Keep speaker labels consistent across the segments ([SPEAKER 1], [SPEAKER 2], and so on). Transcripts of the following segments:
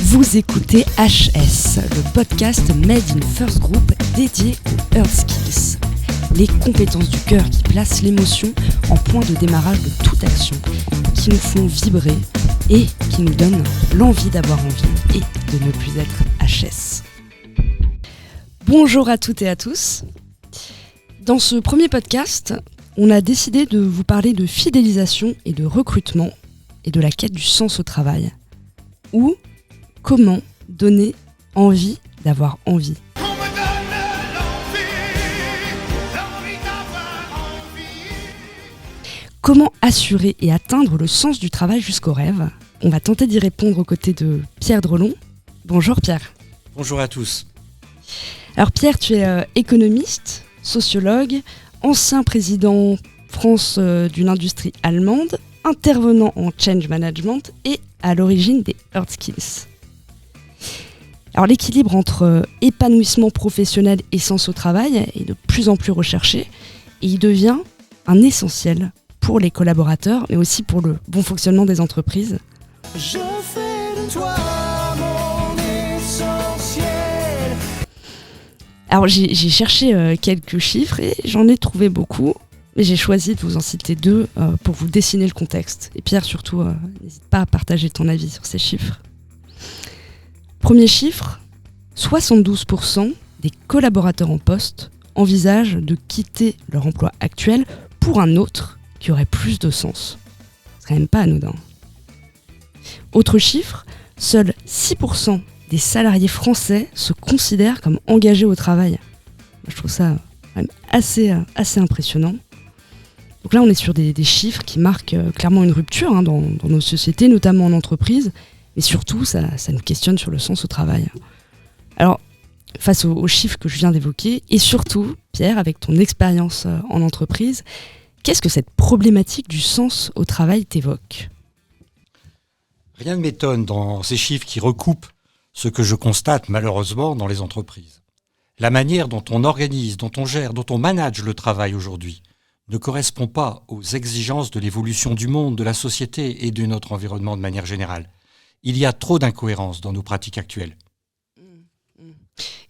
[SPEAKER 1] Vous écoutez HS, le podcast Made in First Group dédié aux Earth Skills. Les compétences du cœur qui placent l'émotion en point de démarrage de toute action, qui nous font vibrer et qui nous donnent l'envie d'avoir envie et de ne plus être HS. Bonjour à toutes et à tous. Dans ce premier podcast, on a décidé de vous parler de fidélisation et de recrutement et de la quête du sens au travail. Ou comment donner envie d'avoir envie. Comment assurer et atteindre le sens du travail jusqu'au rêve ? On va tenter d'y répondre aux côtés de Pierre Drelon. Bonjour Pierre.
[SPEAKER 2] Bonjour à tous.
[SPEAKER 1] Alors Pierre, tu es économiste, sociologue, ancien président France d'une industrie allemande, intervenant en change management et à l'origine des Earth Skills. Alors l'équilibre entre épanouissement professionnel et sens au travail est de plus en plus recherché et il devient un essentiel pour les collaborateurs mais aussi pour le bon fonctionnement des entreprises.
[SPEAKER 3] Je fais de toi mon essentiel.
[SPEAKER 1] Alors j'ai cherché quelques chiffres et j'en ai trouvé beaucoup. Mais j'ai choisi de vous en citer deux pour vous dessiner le contexte. Et Pierre, surtout, n'hésite pas à partager ton avis sur ces chiffres. Premier chiffre, 72% des collaborateurs en poste envisagent de quitter leur emploi actuel pour un autre qui aurait plus de sens. C'est quand même pas anodin. Autre chiffre, seuls 6% des salariés français se considèrent comme engagés au travail. Je trouve ça quand même assez impressionnant. Donc là, on est sur des chiffres qui marquent clairement une rupture dans nos sociétés, notamment en entreprise, mais surtout, ça nous questionne sur le sens au travail. Alors, face aux chiffres que je viens d'évoquer, et surtout, Pierre, avec ton expérience en entreprise, qu'est-ce que cette problématique du sens au travail t'évoque ?
[SPEAKER 2] Rien ne m'étonne dans ces chiffres qui recoupent ce que je constate malheureusement dans les entreprises. La manière dont on organise, dont on gère, dont on manage le travail aujourd'hui ne correspond pas aux exigences de l'évolution du monde, de la société et de notre environnement de manière générale. Il y a trop d'incohérences dans nos pratiques actuelles.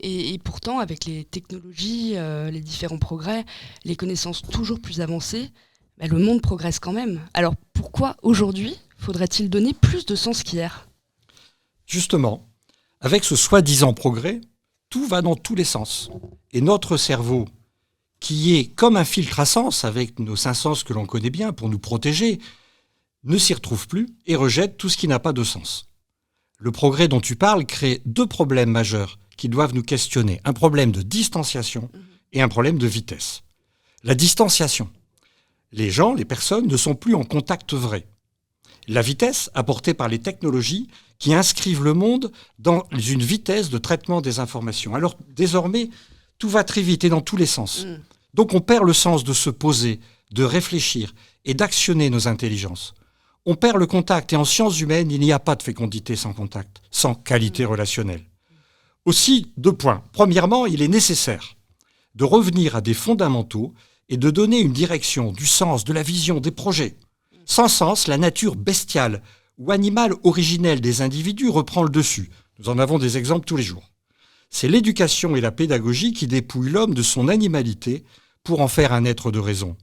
[SPEAKER 1] Et pourtant, avec les technologies, les différents progrès, les connaissances toujours plus avancées, le monde progresse quand même. Alors pourquoi aujourd'hui faudrait-il donner plus de sens qu'hier ?
[SPEAKER 2] Justement, avec ce soi-disant progrès, tout va dans tous les sens. Et notre cerveau, qui est comme un filtre à sens avec nos 5 sens que l'on connaît bien pour nous protéger, ne s'y retrouve plus et rejette tout ce qui n'a pas de sens. Le progrès dont tu parles crée 2 problèmes majeurs qui doivent nous questionner. Un problème de distanciation et un problème de vitesse. La distanciation. Les gens, les personnes ne sont plus en contact vrai. La vitesse apportée par les technologies qui inscrivent le monde dans une vitesse de traitement des informations. Alors désormais, tout va très vite et dans tous les sens. Donc on perd le sens de se poser, de réfléchir et d'actionner nos intelligences. On perd le contact et en sciences humaines, il n'y a pas de fécondité sans contact, sans qualité relationnelle. Aussi, 2 points. Premièrement, il est nécessaire de revenir à des fondamentaux et de donner une direction, du sens, de la vision, des projets. Sans sens, la nature bestiale ou animale originelle des individus reprend le dessus. Nous en avons des exemples tous les jours. C'est l'éducation et la pédagogie qui dépouillent l'homme de son animalité pour en faire un être de raison.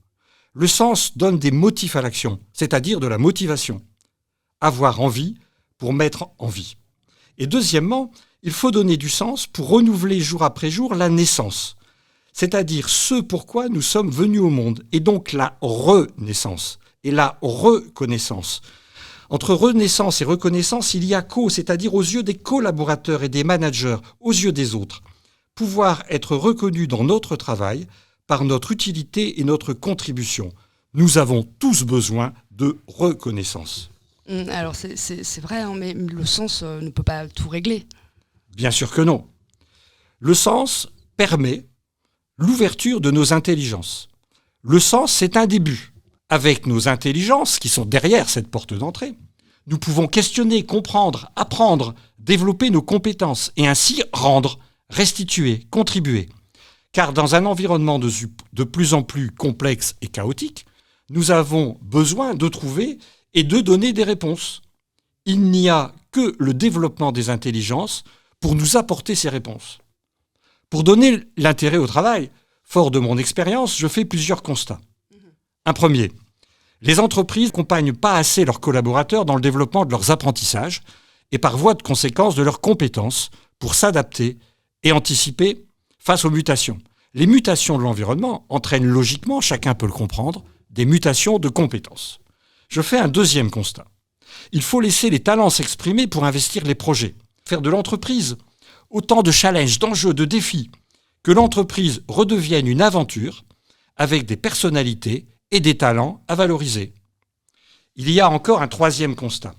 [SPEAKER 2] Le sens donne des motifs à l'action, c'est-à-dire de la motivation. Avoir envie pour mettre en vie. Et deuxièmement, il faut donner du sens pour renouveler jour après jour la naissance, c'est-à-dire ce pourquoi nous sommes venus au monde, et donc la renaissance et la reconnaissance. Entre renaissance et reconnaissance, il y a c'est-à-dire aux yeux des collaborateurs et des managers, aux yeux des autres. Pouvoir être reconnu dans notre travail par notre utilité et notre contribution. Nous avons tous besoin de reconnaissance.
[SPEAKER 1] Alors c'est vrai, mais le sens ne peut pas tout régler.
[SPEAKER 2] Bien sûr que non. Le sens permet l'ouverture de nos intelligences. Le sens, c'est un début. Avec nos intelligences qui sont derrière cette porte d'entrée, nous pouvons questionner, comprendre, apprendre, développer nos compétences et ainsi rendre, restituer, contribuer. Car dans un environnement de plus en plus complexe et chaotique, nous avons besoin de trouver et de donner des réponses. Il n'y a que le développement des intelligences pour nous apporter ces réponses. Pour donner l'intérêt au travail, fort de mon expérience, je fais plusieurs constats. Un premier, les entreprises n'accompagnent pas assez leurs collaborateurs dans le développement de leurs apprentissages et par voie de conséquence de leurs compétences pour s'adapter et anticiper face aux mutations. Les mutations de l'environnement entraînent logiquement, chacun peut le comprendre, des mutations de compétences. Je fais un deuxième constat. Il faut laisser les talents s'exprimer pour investir les projets, faire de l'entreprise autant de challenges, d'enjeux, de défis, que l'entreprise redevienne une aventure avec des personnalités et des talents à valoriser. Il y a encore un troisième constat.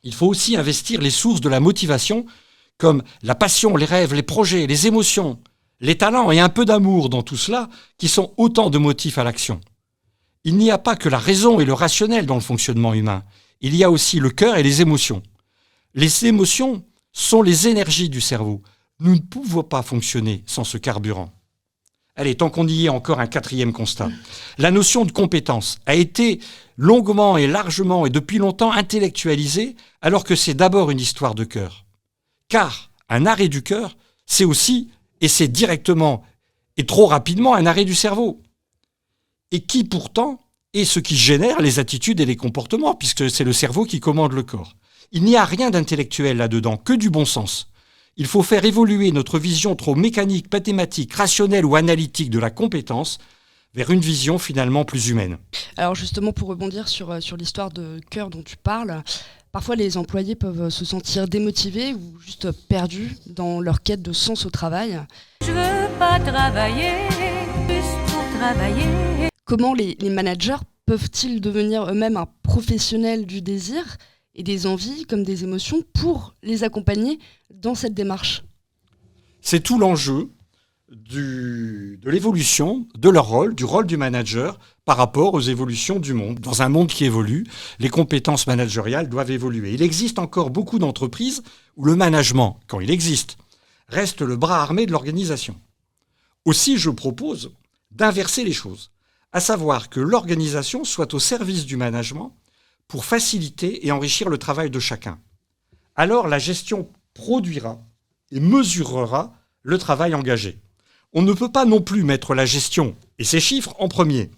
[SPEAKER 2] Il faut aussi investir les sources de la motivation comme la passion, les rêves, les projets, les émotions, les talents et un peu d'amour dans tout cela qui sont autant de motifs à l'action. Il n'y a pas que la raison et le rationnel dans le fonctionnement humain. Il y a aussi le cœur et les émotions. Les émotions sont les énergies du cerveau. Nous ne pouvons pas fonctionner sans ce carburant. Allez, tant qu'on y est, encore un quatrième constat. La notion de compétence a été longuement et largement et depuis longtemps intellectualisée, alors que c'est d'abord une histoire de cœur. Car un arrêt du cœur, c'est aussi, et c'est directement et trop rapidement, un arrêt du cerveau. Et qui pourtant est ce qui génère les attitudes et les comportements, puisque c'est le cerveau qui commande le corps. Il n'y a rien d'intellectuel là-dedans, que du bon sens. Il faut faire évoluer notre vision trop mécanique, mathématique, rationnelle ou analytique de la compétence vers une vision finalement plus humaine.
[SPEAKER 1] Alors justement, pour rebondir sur l'histoire de cœur dont tu parles, parfois les employés peuvent se sentir démotivés ou juste perdus dans leur quête de sens au travail.
[SPEAKER 4] Je veux pas travailler, juste pour travailler.
[SPEAKER 1] Comment les managers peuvent-ils devenir eux-mêmes un professionnel du désir et des envies comme des émotions pour les accompagner dans cette démarche?
[SPEAKER 2] C'est tout l'enjeu de l'évolution de leur rôle, du rôle du manager par rapport aux évolutions du monde. Dans un monde qui évolue, les compétences managériales doivent évoluer. Il existe encore beaucoup d'entreprises où le management, quand il existe, reste le bras armé de l'organisation. Aussi, je propose d'inverser les choses, à savoir que l'organisation soit au service du management pour faciliter et enrichir le travail de chacun. Alors la gestion produira et mesurera le travail engagé. On ne peut pas non plus mettre la gestion et ses chiffres en premier.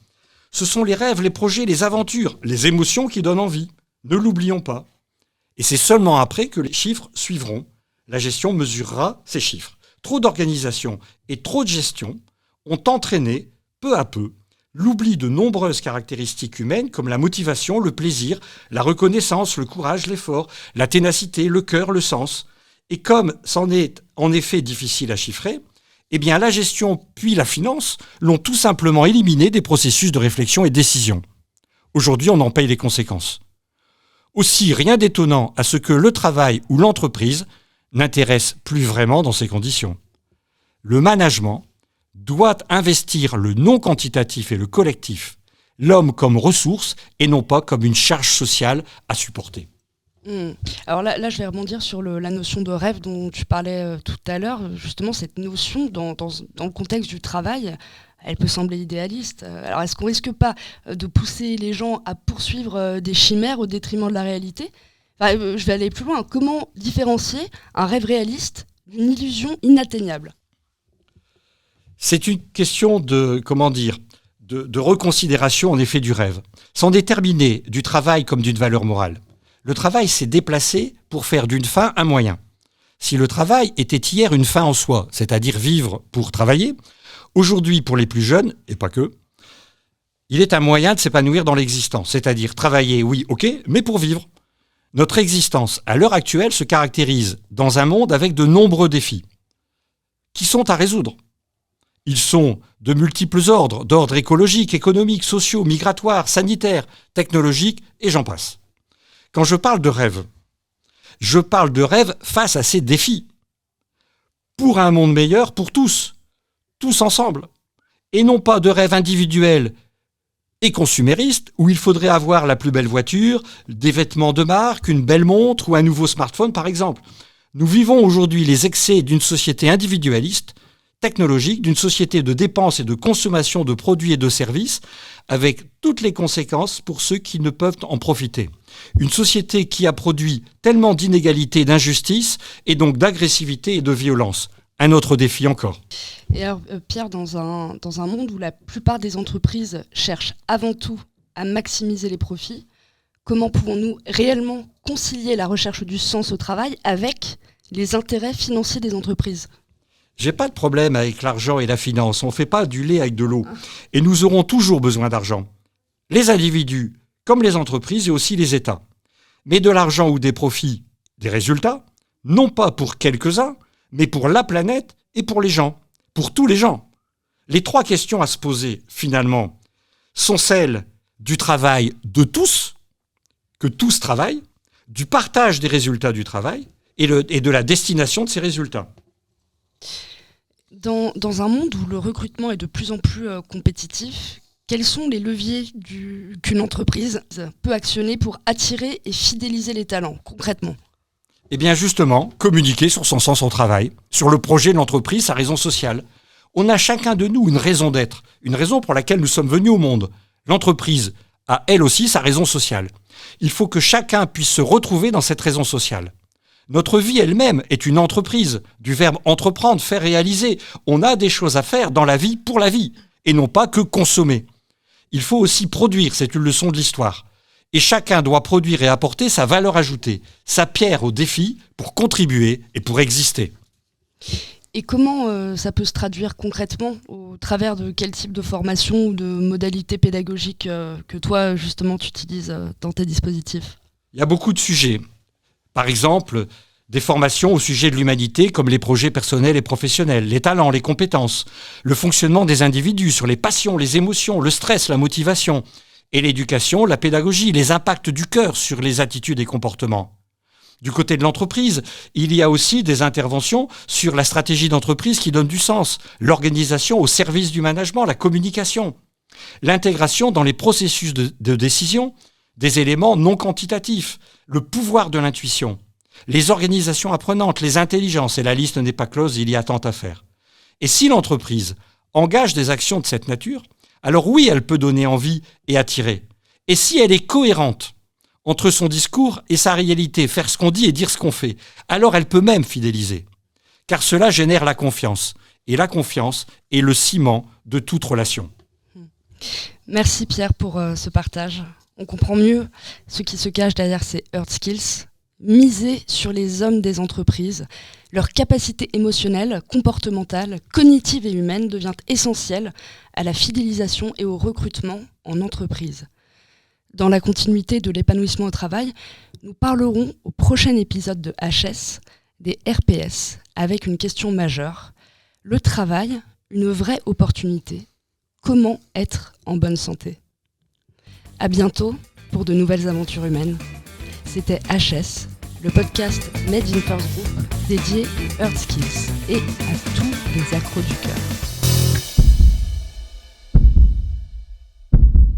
[SPEAKER 2] Ce sont les rêves, les projets, les aventures, les émotions qui donnent envie. Ne l'oublions pas. Et c'est seulement après que les chiffres suivront. La gestion mesurera ces chiffres. Trop d'organisation et trop de gestion ont entraîné, peu à peu, l'oubli de nombreuses caractéristiques humaines comme la motivation, le plaisir, la reconnaissance, le courage, l'effort, la ténacité, le cœur, le sens. Et comme c'en est en effet difficile à chiffrer, eh bien la gestion puis la finance l'ont tout simplement éliminé des processus de réflexion et de décision. Aujourd'hui, on en paye les conséquences. Aussi, rien d'étonnant à ce que le travail ou l'entreprise n'intéresse plus vraiment dans ces conditions. Le management doit investir le non quantitatif et le collectif, l'homme comme ressource et non pas comme une charge sociale à supporter.
[SPEAKER 1] Alors là, je vais rebondir sur la notion de rêve dont tu parlais tout à l'heure. Justement, cette notion, dans le contexte du travail, elle peut sembler idéaliste. Alors, est-ce qu'on risque pas de pousser les gens à poursuivre des chimères au détriment de la réalité ? Je vais aller plus loin. Comment différencier un rêve réaliste d'une illusion inatteignable ?
[SPEAKER 2] C'est une question de reconsidération en effet du rêve. Sans déterminer du travail comme d'une valeur morale. Le travail s'est déplacé pour faire d'une fin un moyen. Si le travail était hier une fin en soi, c'est-à-dire vivre pour travailler, aujourd'hui pour les plus jeunes, et pas que, il est un moyen de s'épanouir dans l'existence, c'est-à-dire travailler, oui, ok, mais pour vivre. Notre existence, à l'heure actuelle, se caractérise dans un monde avec de nombreux défis qui sont à résoudre. Ils sont de multiples ordres, d'ordre écologique, économique, sociaux, migratoires, sanitaires, technologiques, et j'en passe. Quand je parle de rêve face à ces défis. Pour un monde meilleur pour tous ensemble. Et non pas de rêve individuel et consumériste où il faudrait avoir la plus belle voiture, des vêtements de marque, une belle montre ou un nouveau smartphone par exemple. Nous vivons aujourd'hui les excès d'une société individualiste, technologique, d'une société de dépenses et de consommation de produits et de services, avec toutes les conséquences pour ceux qui ne peuvent en profiter. Une société qui a produit tellement d'inégalités, d'injustices, et donc d'agressivité et de violence. Un autre défi encore.
[SPEAKER 1] Et alors, Pierre, dans un monde où la plupart des entreprises cherchent avant tout à maximiser les profits, comment pouvons-nous réellement concilier la recherche du sens au travail avec les intérêts financiers des entreprises ?
[SPEAKER 2] J'ai pas de problème avec l'argent et la finance. On fait pas du lait avec de l'eau. Et nous aurons toujours besoin d'argent. Les individus, comme les entreprises et aussi les États. Mais de l'argent ou des profits, des résultats, non pas pour quelques-uns, mais pour la planète et pour les gens. Pour tous les gens. Les 3 questions à se poser, finalement, sont celles du travail de tous, que tous travaillent, du partage des résultats du travail et de la destination de ces résultats.
[SPEAKER 1] Dans un monde où le recrutement est de plus en plus compétitif, quels sont les leviers qu'une entreprise peut actionner pour attirer et fidéliser les talents, concrètement ?
[SPEAKER 2] Eh bien justement, communiquer sur son sens au travail, sur le projet de l'entreprise, sa raison sociale. On a chacun de nous une raison d'être, une raison pour laquelle nous sommes venus au monde. L'entreprise a elle aussi sa raison sociale. Il faut que chacun puisse se retrouver dans cette raison sociale. Notre vie elle-même est une entreprise, du verbe entreprendre, faire réaliser. On a des choses à faire dans la vie pour la vie, et non pas que consommer. Il faut aussi produire, c'est une leçon de l'histoire. Et chacun doit produire et apporter sa valeur ajoutée, sa pierre au défi pour contribuer et pour exister.
[SPEAKER 1] Et comment ça peut se traduire concrètement au travers de quel type de formation ou de modalités pédagogiques que toi justement tu utilises dans tes dispositifs ?
[SPEAKER 2] Il y a beaucoup de sujets. Par exemple, des formations au sujet de l'humanité comme les projets personnels et professionnels, les talents, les compétences, le fonctionnement des individus sur les passions, les émotions, le stress, la motivation, et l'éducation, la pédagogie, les impacts du cœur sur les attitudes et comportements. Du côté de l'entreprise, il y a aussi des interventions sur la stratégie d'entreprise qui donne du sens, l'organisation au service du management, la communication, l'intégration dans les processus de décision des éléments non quantitatifs, le pouvoir de l'intuition, les organisations apprenantes, les intelligences, et la liste n'est pas close, il y a tant à faire. Et si l'entreprise engage des actions de cette nature, alors oui, elle peut donner envie et attirer. Et si elle est cohérente entre son discours et sa réalité, faire ce qu'on dit et dire ce qu'on fait, alors elle peut même fidéliser. Car cela génère la confiance. Et la confiance est le ciment de toute relation.
[SPEAKER 1] Merci Pierre pour ce partage. On comprend mieux ce qui se cache derrière ces Earth Skills. Miser sur les hommes des entreprises, leur capacité émotionnelle, comportementale, cognitive et humaine devient essentielle à la fidélisation et au recrutement en entreprise. Dans la continuité de l'épanouissement au travail, nous parlerons au prochain épisode de HS des RPS avec une question majeure. Le travail, une vraie opportunité. Comment être en bonne santé ? À bientôt pour de nouvelles aventures humaines. C'était HS, le podcast Made in First Group dédié aux Earth Skills et à tous les accros du cœur.